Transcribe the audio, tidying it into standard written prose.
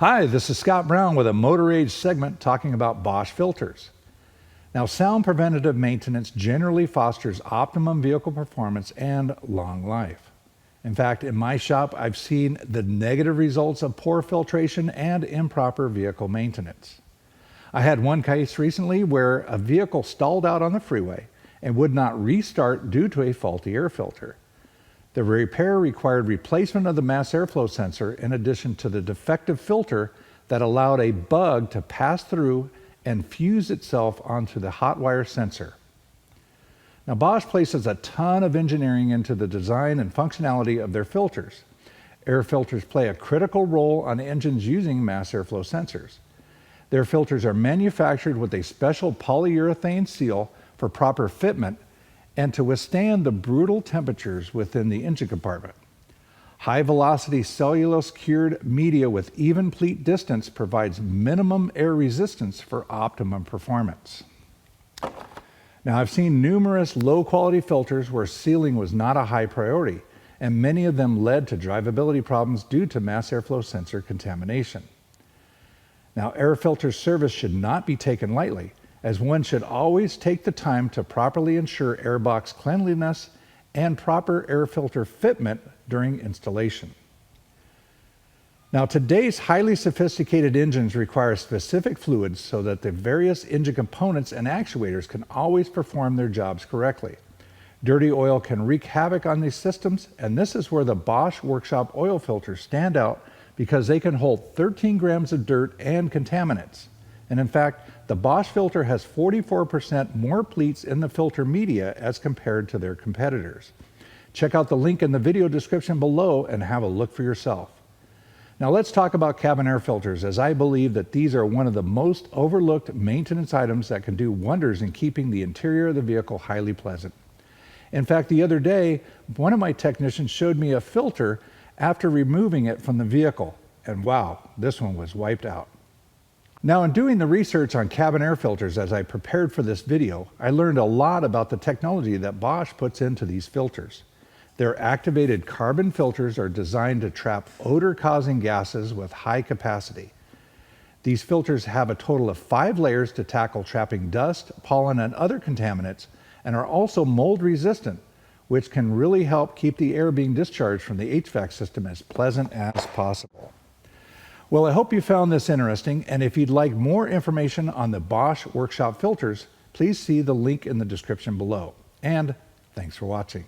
Hi, this is Scott Brown with a Motor Age segment talking about Bosch filters. Now, sound preventative maintenance generally fosters optimum vehicle performance and long life. In fact, in my shop, I've seen the negative results of poor filtration and improper vehicle maintenance. I had one case recently where a vehicle stalled out on the freeway and would not restart due to a faulty air filter. The repair required replacement of the mass airflow sensor in addition to the defective filter that allowed a bug to pass through and fuse itself onto the hot wire sensor. Now, Bosch places a ton of engineering into the design and functionality of their filters. Air filters play a critical role on engines using mass airflow sensors. Their filters are manufactured with a special polyurethane seal for proper fitment and to withstand the brutal temperatures within the engine compartment. High-velocity cellulose-cured media with even pleat distance provides minimum air resistance for optimum performance. Now, I've seen numerous low-quality filters where sealing was not a high priority, and many of them led to drivability problems due to mass airflow sensor contamination. Now, air filter service should not be taken lightly, as one should always take the time to properly ensure airbox cleanliness and proper air filter fitment during installation. Now, today's highly sophisticated engines require specific fluids so that the various engine components and actuators can always perform their jobs correctly. Dirty oil can wreak havoc on these systems, and this is where the Bosch workshop oil filters stand out because they can hold 13 grams of dirt and contaminants. And in fact, the Bosch filter has 44% more pleats in the filter media as compared to their competitors. Check out the link in the video description below and have a look for yourself. Now let's talk about cabin air filters, as I believe that these are one of the most overlooked maintenance items that can do wonders in keeping the interior of the vehicle highly pleasant. In fact, the other day, one of my technicians showed me a filter after removing it from the vehicle, and wow, this one was wiped out. Now, in doing the research on cabin air filters as I prepared for this video, I learned a lot about the technology that Bosch puts into these filters. Their activated carbon filters are designed to trap odor-causing gases with high capacity. These filters have a total of 5 layers to tackle trapping dust, pollen, and other contaminants, and are also mold resistant, which can really help keep the air being discharged from the HVAC system as pleasant as possible. Well, I hope you found this interesting, and if you'd like more information on the Bosch workshop filters, please see the link in the description below. And thanks for watching.